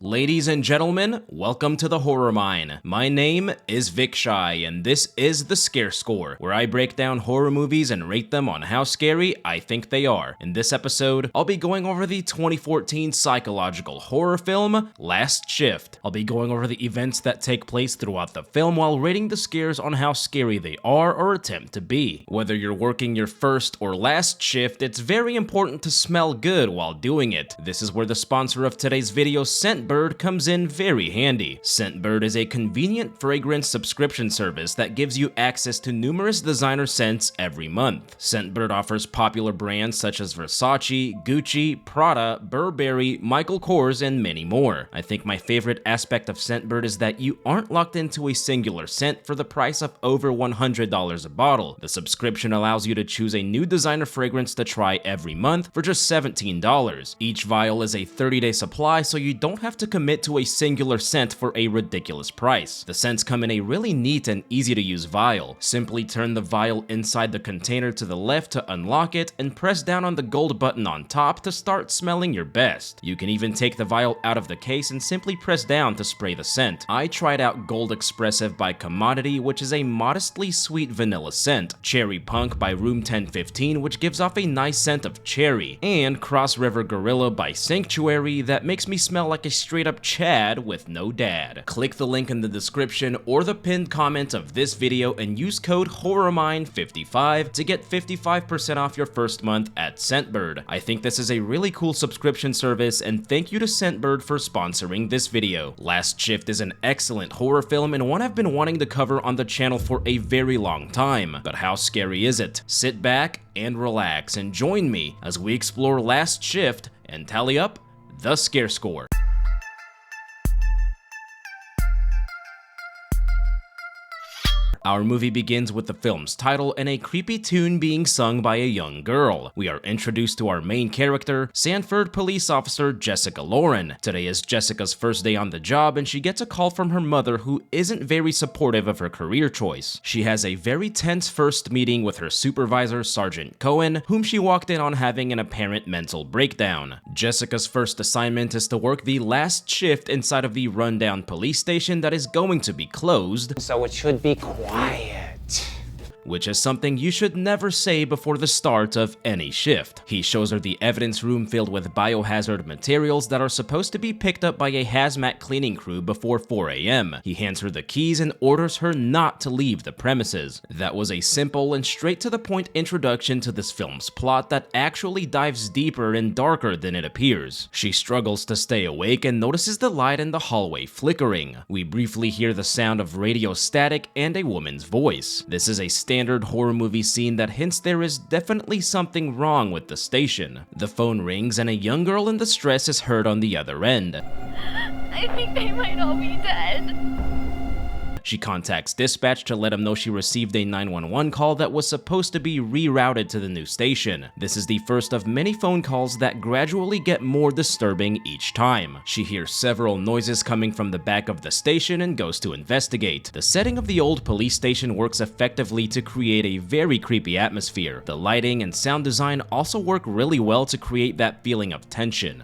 Ladies and gentlemen, welcome to the Horror Mine. My name is Vic Shy, and this is the Scare Score, where I break down horror movies and rate them on how scary I think they are. In this episode, I'll be going over the 2014 psychological horror film, Last Shift. I'll be going over the events that take place throughout the film while rating the scares on how scary they are or attempt to be. Whether you're working your first or last shift, it's very important to smell good while doing it. This is where the sponsor of today's video, Scentbird, comes in very handy. Scentbird is a convenient fragrance subscription service that gives you access to numerous designer scents every month. Scentbird offers popular brands such as Versace, Gucci, Prada, Burberry, Michael Kors, and many more. I think my favorite aspect of Scentbird is that you aren't locked into a singular scent for the price of over $100 a bottle. The subscription allows you to choose a new designer fragrance to try every month for just $17. Each vial is a 30-day supply, so you don't have to commit to a singular scent for a ridiculous price. The scents come in a really neat and easy to use vial. Simply turn the vial inside the container to the left to unlock it and press down on the gold button on top to start smelling your best. You can even take the vial out of the case and simply press down to spray the scent. I tried out Gold Expressive by Commodity, which is a modestly sweet vanilla scent, Cherry Punk by Room 1015, which gives off a nice scent of cherry, and Cross River Gorilla by Sanctuary that makes me smell like a straight up Chad with no dad. Click the link in the description or the pinned comment of this video and use code HORRORMINE55 to get 55% off your first month at Scentbird. I think this is a really cool subscription service, and thank you to Scentbird for sponsoring this video. Last Shift is an excellent horror film and one I've been wanting to cover on the channel for a very long time. But how scary is it? Sit back and relax and join me as we explore Last Shift and tally up the scare score. Our movie begins with the film's title and a creepy tune being sung by a young girl. We are introduced to our main character, Sanford police officer Jessica Lauren. Today is Jessica's first day on the job and she gets a call from her mother, who isn't very supportive of her career choice. She has a very tense first meeting with her supervisor, Sergeant Cohen, whom she walked in on having an apparent mental breakdown. Jessica's first assignment is to work the last shift inside of the rundown police station that is going to be closed, so it should be quiet. Which is something you should never say before the start of any shift. He shows her the evidence room filled with biohazard materials that are supposed to be picked up by a hazmat cleaning crew before 4 a.m. He hands her the keys and orders her not to leave the premises. That was a simple and straight to the point introduction to this film's plot that actually dives deeper and darker than it appears. She struggles to stay awake and notices the light in the hallway flickering. We briefly hear the sound of radio static and a woman's voice. This is a standard horror movie scene that hints there is definitely something wrong with the station. The phone rings and a young girl in distress is heard on the other end. I think they might all be dead. She contacts dispatch to let them know she received a 911 call that was supposed to be rerouted to the new station. This is the first of many phone calls that gradually get more disturbing each time. She hears several noises coming from the back of the station and goes to investigate. The setting of the old police station works effectively to create a very creepy atmosphere. The lighting and sound design also work really well to create that feeling of tension.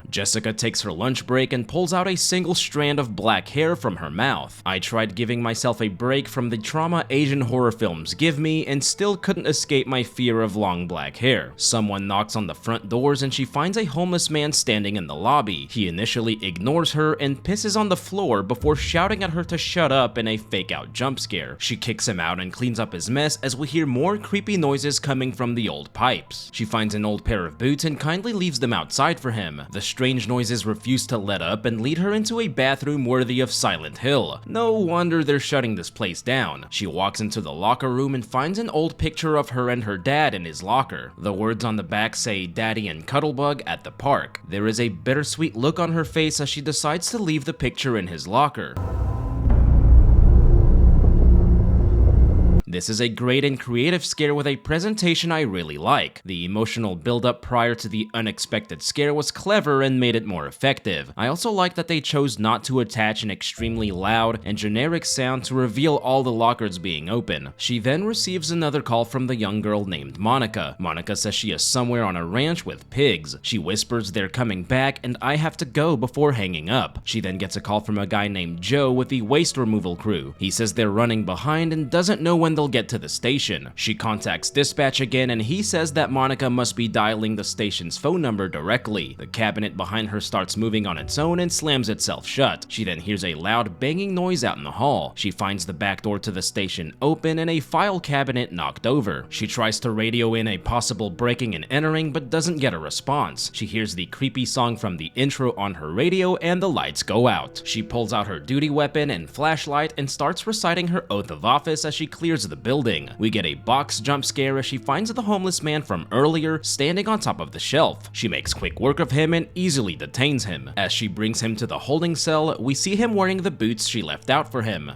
Jessica takes her lunch break and pulls out a single strand of black hair from her mouth. I tried giving myself a break from the trauma Asian horror films give me and still couldn't escape my fear of long black hair. Someone knocks on the front doors and she finds a homeless man standing in the lobby. He initially ignores her and pisses on the floor before shouting at her to shut up in a fake-out jump scare. She kicks him out and cleans up his mess as we hear more creepy noises coming from the old pipes. She finds an old pair of boots and kindly leaves them outside for him. The strange noises refuse to let up and lead her into a bathroom worthy of Silent Hill. No wonder they're shutting this place down. She walks into the locker room and finds an old picture of her and her dad in his locker. The words on the back say "Daddy and Cuddlebug at the park." There is a bittersweet look on her face as she decides to leave the picture in his locker. This is a great and creative scare with a presentation I really like. The emotional build-up prior to the unexpected scare was clever and made it more effective. I also like that they chose not to attach an extremely loud and generic sound to reveal all the lockers being open. She then receives another call from the young girl named Monica. Monica says she is somewhere on a ranch with pigs. She whispers they're coming back and I have to go before hanging up. She then gets a call from a guy named Joe with the waste removal crew. He says they're running behind and doesn't know when they'll get to the station. She contacts dispatch again and he says that Monica must be dialing the station's phone number directly. The cabinet behind her starts moving on its own and slams itself shut. She then hears a loud banging noise out in the hall. She finds the back door to the station open and a file cabinet knocked over. She tries to radio in a possible breaking and entering but doesn't get a response. She hears the creepy song from the intro on her radio and the lights go out. She pulls out her duty weapon and flashlight and starts reciting her oath of office as she clears the building. We get a box jump scare as she finds the homeless man from earlier standing on top of the shelf. She makes quick work of him and easily detains him. As she brings him to the holding cell, we see him wearing the boots she left out for him.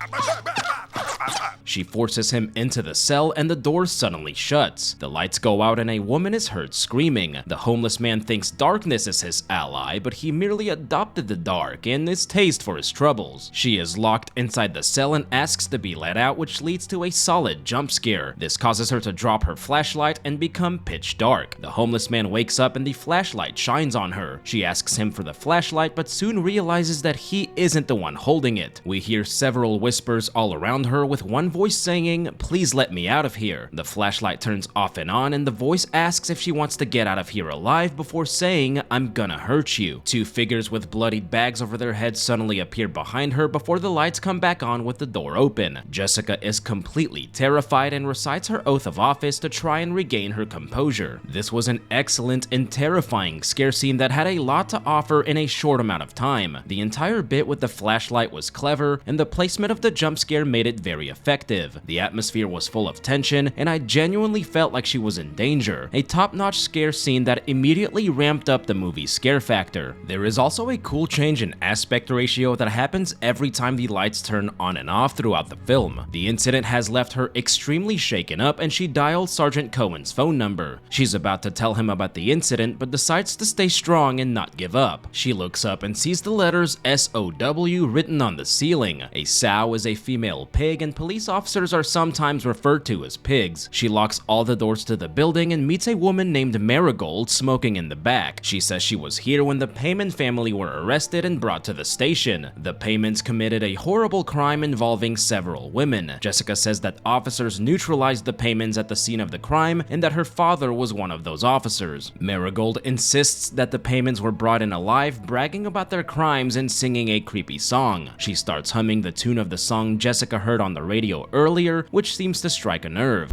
She forces him into the cell and the door suddenly shuts. The lights go out and a woman is heard screaming. The homeless man thinks darkness is his ally, but he merely adopted the dark and is taste for his troubles. She is locked inside the cell and asks to be let out, which leads to a solid jump scare. This causes her to drop her flashlight and become pitch dark. The homeless man wakes up and the flashlight shines on her. She asks him for the flashlight but soon realizes that he isn't the one holding it. We hear several whispers all around her with one voice saying, "Please let me out of here." The flashlight turns off and on and the voice asks if she wants to get out of here alive before saying, "I'm gonna hurt you." Two figures with bloodied bags over their heads suddenly appear behind her before the lights come back on with the door open. Jessica is completely terrified and recites her oath of office to try and regain her composure. This was an excellent and terrifying scare scene that had a lot to offer in a short amount of time. The entire bit with the flashlight was clever and the placement of the jump scare made it very effective. The atmosphere was full of tension, and I genuinely felt like she was in danger. A top-notch scare scene that immediately ramped up the movie's scare factor. There is also a cool change in aspect ratio that happens every time the lights turn on and off throughout the film. The incident has left her extremely shaken up, and she dials Sergeant Cohen's phone number. She's about to tell him about the incident, but decides to stay strong and not give up. She looks up and sees the letters SOW written on the ceiling. A sow is a female pig, and police officers are sometimes referred to as pigs. She locks all the doors to the building and meets a woman named Marigold smoking in the back. She says she was here when the Payman family were arrested and brought to the station. The Paymans committed a horrible crime involving several women. Jessica says that officers neutralized the Paymans at the scene of the crime and that her father was one of those officers. Marigold insists that the Paymans were brought in alive, bragging about their crimes and singing a creepy song. She starts humming the tune of the song Jessica heard on the radio earlier, which seems to strike a nerve.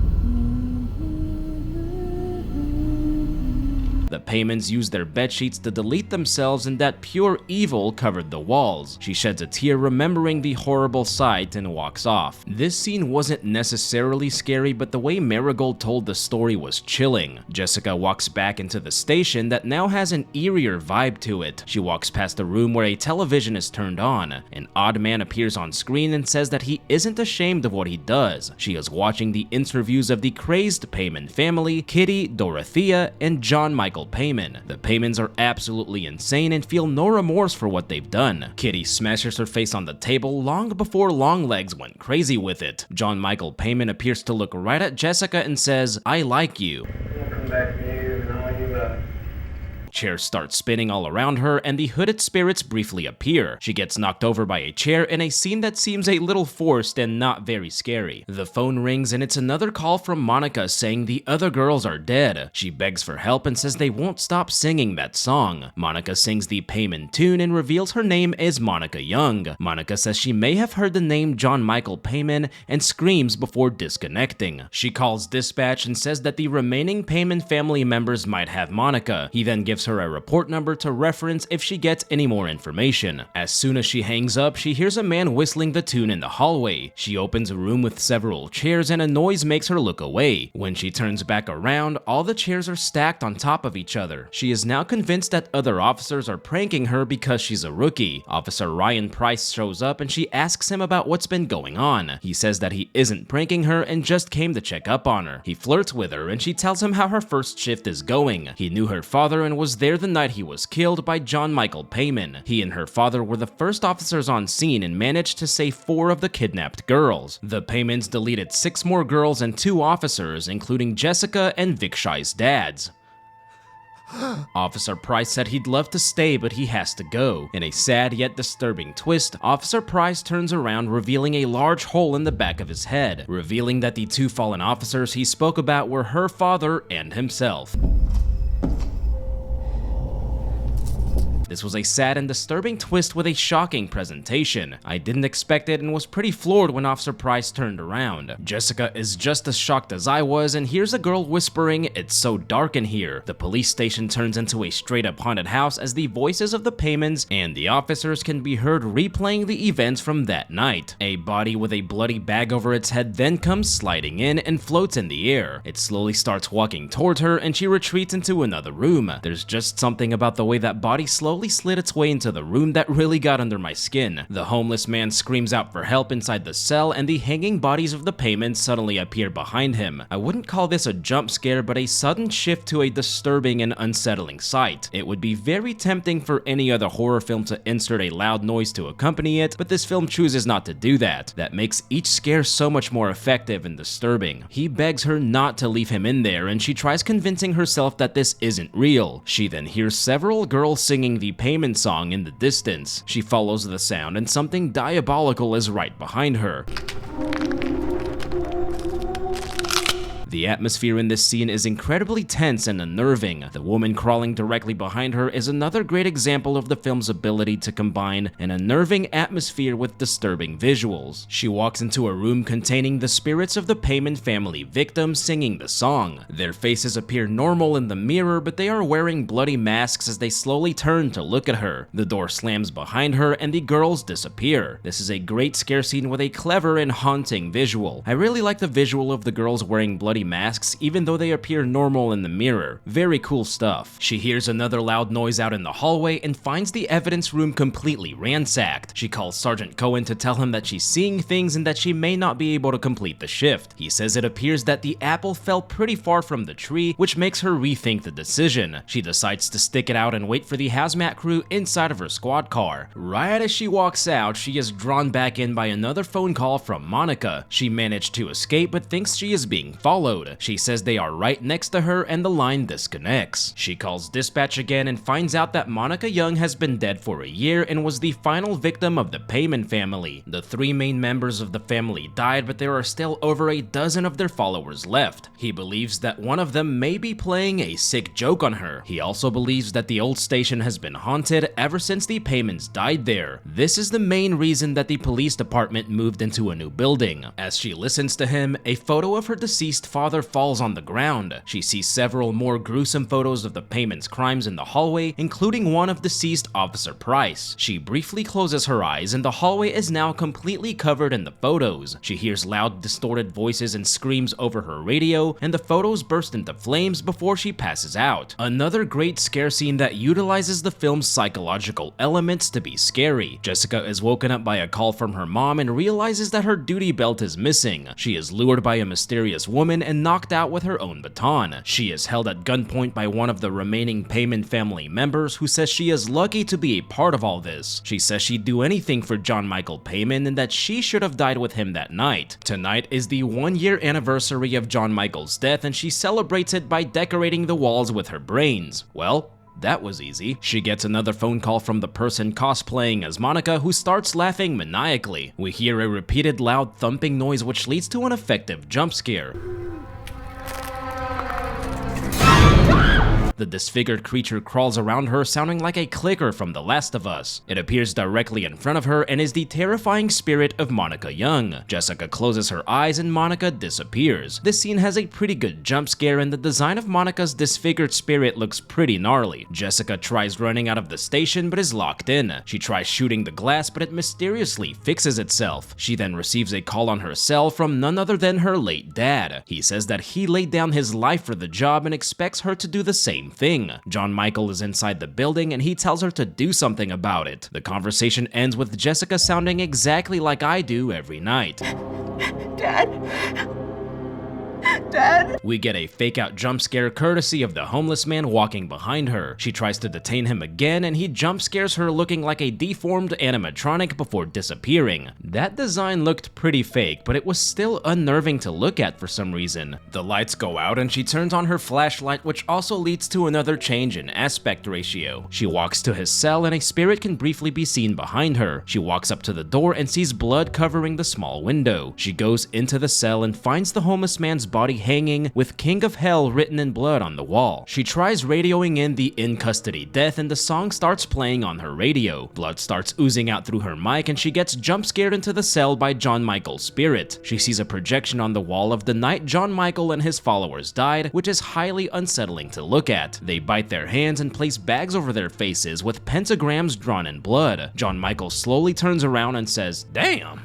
The Paymans used their bedsheets to delete themselves and that pure evil covered the walls. She sheds a tear remembering the horrible sight and walks off. This scene wasn't necessarily scary, but the way Marigold told the story was chilling. Jessica walks back into the station that now has an eerier vibe to it. She walks past a room where a television is turned on. An odd man appears on screen and says that he isn't ashamed of what he does. She is watching the interviews of the crazed Payman family, Kitty, Dorothea, and John Michael Payman. The Paymans are absolutely insane and feel no remorse for what they've done. Kitty smashes her face on the table long before Longlegs went crazy with it. John Michael Payman appears to look right at Jessica and says, "I like you." Come back here and all you Chairs start spinning all around her, and the hooded spirits briefly appear. She gets knocked over by a chair in a scene that seems a little forced and not very scary. The phone rings and it's another call from Monica saying the other girls are dead. She begs for help and says they won't stop singing that song. Monica sings the Payman tune and reveals her name is Monica Young. Monica says she may have heard the name John Michael Payman and screams before disconnecting. She calls dispatch and says that the remaining Payman family members might have Monica. He then gives gives her a report number to reference if she gets any more information. As soon as she hangs up, she hears a man whistling the tune in the hallway. She opens a room with several chairs and a noise makes her look away. When she turns back around, all the chairs are stacked on top of each other. She is now convinced that other officers are pranking her because she's a rookie. Officer Ryan Price shows up and she asks him about what's been going on. He says that he isn't pranking her and just came to check up on her. He flirts with her and she tells him how her first shift is going. He knew her father and was there the night he was killed by John Michael Payman. He and her father were the first officers on scene and managed to save 4 of the kidnapped girls. The Paymans deleted 6 more girls and 2 officers, including Jessica and Vikshai's dads. Officer Price said he'd love to stay, but he has to go. In a sad yet disturbing twist, Officer Price turns around, revealing a large hole in the back of his head, revealing that the 2 fallen officers he spoke about were her father and himself. This was a sad and disturbing twist with a shocking presentation. I didn't expect it and was pretty floored when Officer Price turned around. Jessica is just as shocked as I was and hears a girl whispering, "It's so dark in here." The police station turns into a straight-up haunted house as the voices of the Paymans and the officers can be heard replaying the events from that night. A body with a bloody bag over its head then comes sliding in and floats in the air. It slowly starts walking towards her and she retreats into another room. There's just something about the way that body slowly slid its way into the room that really got under my skin. The homeless man screams out for help inside the cell and the hanging bodies of the Paymans suddenly appear behind him. I wouldn't call this a jump scare, but a sudden shift to a disturbing and unsettling sight. It would be very tempting for any other horror film to insert a loud noise to accompany it, but this film chooses not to do that. That makes each scare so much more effective and disturbing. He begs her not to leave him in there and she tries convincing herself that this isn't real. She then hears several girls singing the Payman song in the distance. She follows the sound and something diabolical is right behind her. The atmosphere in this scene is incredibly tense and unnerving. The woman crawling directly behind her is another great example of the film's ability to combine an unnerving atmosphere with disturbing visuals. She walks into a room containing the spirits of the Payman family victims singing the song. Their faces appear normal in the mirror, but they are wearing bloody masks as they slowly turn to look at her. The door slams behind her and the girls disappear. This is a great scare scene with a clever and haunting visual. I really like the visual of the girls wearing bloody masks even though they appear normal in the mirror. Very cool stuff. She hears another loud noise out in the hallway and finds the evidence room completely ransacked. She calls Sergeant Cohen to tell him that she's seeing things and that she may not be able to complete the shift. He says it appears that the apple fell pretty far from the tree, which makes her rethink the decision. She decides to stick it out and wait for the hazmat crew inside of her squad car. Right as she walks out, she is drawn back in by another phone call from Monica. She managed to escape but thinks she is being followed. She says they are right next to her and the line disconnects. She calls dispatch again and finds out that Monica Young has been dead for a year and was the final victim of the Payman family. The 3 main members of the family died, but there are still over a dozen of their followers left. He believes that one of them may be playing a sick joke on her. He also believes that the old station has been haunted ever since the Paymans died there. This is the main reason that the police department moved into a new building. As she listens to him, a photo of her deceased father falls on the ground. She sees several more gruesome photos of the Paymans' crimes in the hallway, including one of deceased Officer Price. She briefly closes her eyes and the hallway is now completely covered in the photos. She hears loud, distorted voices and screams over her radio, and the photos burst into flames before she passes out. Another great scare scene that utilizes the film's psychological elements to be scary. Jessica is woken up by a call from her mom and realizes that her duty belt is missing. She is lured by a mysterious woman and knocked out with her own baton. She is held at gunpoint by one of the remaining Payman family members who says she is lucky to be a part of all this. She says she'd do anything for John Michael Payman and that she should have died with him that night. Tonight is the 1-year anniversary of John Michael's death and she celebrates it by decorating the walls with her brains. Well, that was easy. She gets another phone call from the person cosplaying as Monica, who starts laughing maniacally. We hear a repeated loud thumping noise which leads to an effective jump scare. The disfigured creature crawls around her, sounding like a clicker from The Last of Us. It appears directly in front of her and is the terrifying spirit of Monica Young. Jessica closes her eyes and Monica disappears. This scene has a pretty good jump scare, and the design of Monica's disfigured spirit looks pretty gnarly. Jessica tries running out of the station but is locked in. She tries shooting the glass, but it mysteriously fixes itself. She then receives a call on her cell from none other than her late dad. He says that he laid down his life for the job and expects her to do the same thing. John Michael is inside the building and he tells her to do something about it. The conversation ends with Jessica sounding exactly like I do every night. Dad? Dad? We get a fake-out jump scare courtesy of the homeless man walking behind her. She tries to detain him again, and he jump scares her looking like a deformed animatronic before disappearing. That design looked pretty fake, but it was still unnerving to look at for some reason. The lights go out, and she turns on her flashlight, which also leads to another change in aspect ratio. She walks to his cell, and a spirit can briefly be seen behind her. She walks up to the door and sees blood covering the small window. She goes into the cell and finds the homeless man's body hanging with King of Hell written in blood on the wall. She tries radioing in the in custody death and the song starts playing on her radio. Blood starts oozing out through her mic and she gets jump scared into the cell by John Michael's spirit. She sees a projection on the wall of the night John Michael and his followers died, which is highly unsettling to look at. They bite their hands and place bags over their faces with pentagrams drawn in blood. John Michael slowly turns around and says, "Damn,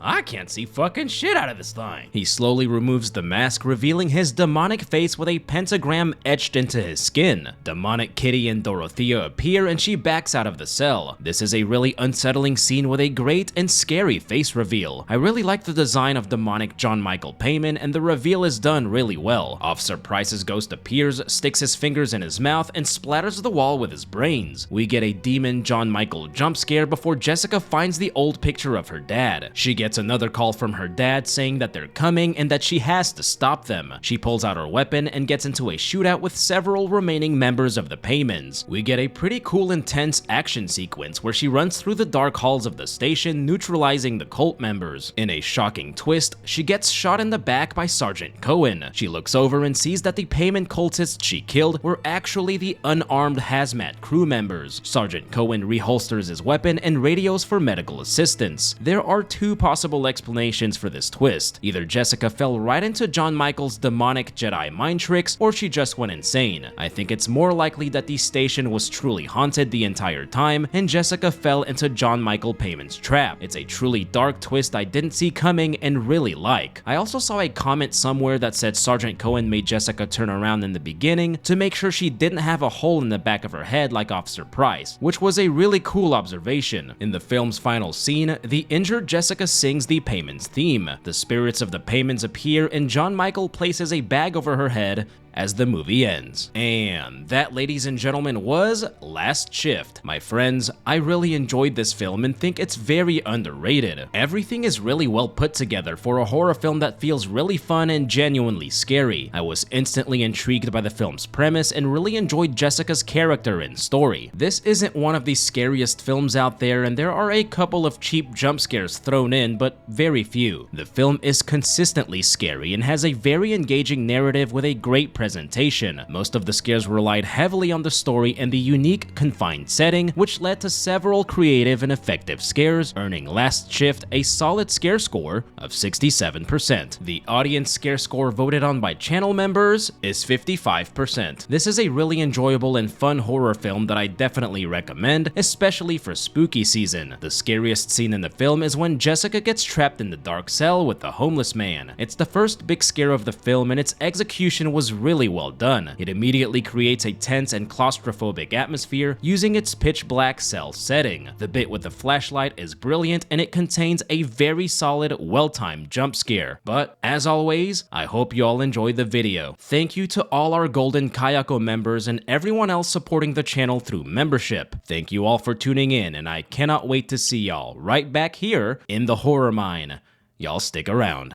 I can't see fucking shit out of this thing." He slowly removes the mask, revealing his demonic face with a pentagram etched into his skin. Demonic Kitty and Dorothea appear and she backs out of the cell. This is a really unsettling scene with a great and scary face reveal. I really like the design of demonic John Michael Payman and the reveal is done really well. Officer Price's ghost appears, sticks his fingers in his mouth, and splatters the wall with his brains. We get a demon John Michael jump scare before Jessica finds the old picture of her dad. She gets another call from her dad saying that they're coming and that she has to stop them. She pulls out her weapon and gets into a shootout with several remaining members of the Paymans. We get a pretty cool intense action sequence where she runs through the dark halls of the station, neutralizing the cult members. In a shocking twist, she gets shot in the back by Sergeant Cohen. She looks over and sees that the Payman cultists she killed were actually the unarmed hazmat crew members. Sergeant Cohen reholsters his weapon and radios for medical assistance. There are two possible explanations for this twist. Either Jessica fell right into John Michael's demonic Jedi mind tricks, or she just went insane. I think it's more likely that the station was truly haunted the entire time, and Jessica fell into John Michael Payman's trap. It's a truly dark twist I didn't see coming and really like. I also saw a comment somewhere that said Sergeant Cohen made Jessica turn around in the beginning to make sure she didn't have a hole in the back of her head like Officer Price, which was a really cool observation. In the film's final scene, the injured Jessica sings the Paymans theme. The spirits of the Paymans appear and John Michael places a bag over her head as the movie ends. And that, ladies and gentlemen, was Last Shift. My friends, I really enjoyed this film and think it's very underrated. Everything is really well put together for a horror film that feels really fun and genuinely scary. I was instantly intrigued by the film's premise and really enjoyed Jessica's character and story. This isn't one of the scariest films out there, and there are a couple of cheap jump scares thrown in, but very few. The film is consistently scary and has a very engaging narrative with a great presentation. Most of the scares relied heavily on the story and the unique, confined setting, which led to several creative and effective scares, earning Last Shift a solid scare score of 67%. The audience scare score voted on by channel members is 55%. This is a really enjoyable and fun horror film that I definitely recommend, especially for spooky season. The scariest scene in the film is when Jessica gets trapped in the dark cell with the homeless man. It's the first big scare of the film and its execution was really well done. It immediately creates a tense and claustrophobic atmosphere using its pitch black cell setting. The bit with the flashlight is brilliant and it contains a very solid, well-timed jump scare. But as always, I hope you all enjoyed the video. Thank you to all our Golden Kayako members and everyone else supporting the channel through membership. Thank you all for tuning in, and I cannot wait to see y'all right back here in the Horror Mine. Y'all stick around.